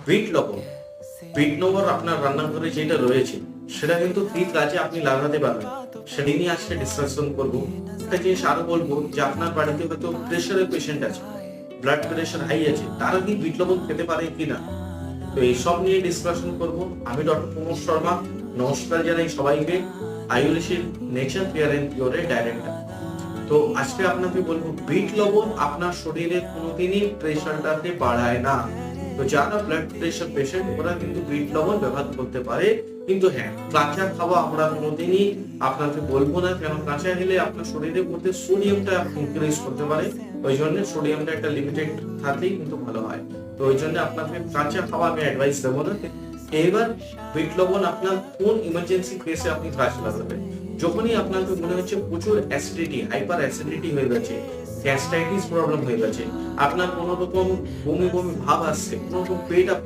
Bit লবণ, bit লবণ আপনার রান্নাঘরে যেটা রয়েছে সেটা কিন্তু কি কাজে আপনি লাগাতে পারবেন সেটা নিয়ে আজকে ডিসকাশন করবো। একটা জিনিস আরো বলবো যে আপনার বাড়িতে হয়তো প্রেশারের পেশেন্ট আছে, ব্লাড প্রেশার হাই আছে, তারা কি বিট লবণ খেতে পারে কিনা, তো এইসব নিয়ে ডিসকাশন করব। আমি ডক্টর প্রমোদ শর্মা, নমস্কার জানাই সবাইকে। আয়ুর্বেদিক নেচার কেয়ার এন্ড কিউরের ডাইরেক্টর। তো আজকে আপনাকে বলবো বিট লবণ আপনার শরীরে কোনোদিনই প্রেশারটাকে বাড়ায় না। তো যারা ব্লাড প্রেশার পেশেন্ট ওরা কিন্তু বিট লবণ ব্যবহার করতে পারে, কিন্তু হ্যাঁ কাঁচা খাওয়া আমরা কোনোদিনই আপনাকে বলবো না, কেন কাঁচা খেলে আপনার শরীরের মধ্যে সোডিয়ামটা ইনক্রিজ করতে পারে। ওই জন্য সোডিয়ামটা একটা লিমিটেড থাকলেই কিন্তু ভালো হয়। তো ওই জন্য আপনাকে কাঁচা খাওয়া আমি অ্যাডভাইস দেবো না। এবার বিট লবণ আপনার কোন ইমার্জেন্সি কেসে আপনি কাজে লাগাবেন? যখনই আপনাকে মনে হচ্ছে প্রচুর অ্যাসিডিটি, হাইপার অ্যাসিডিটি হয়ে গেছে, গ্যাস্ট্রাইটিস প্রবলেম হয়ে গেছে, আপনার কোনো রকম বমি বমি ভাব আসছে, কোনো রকম পেট আপনার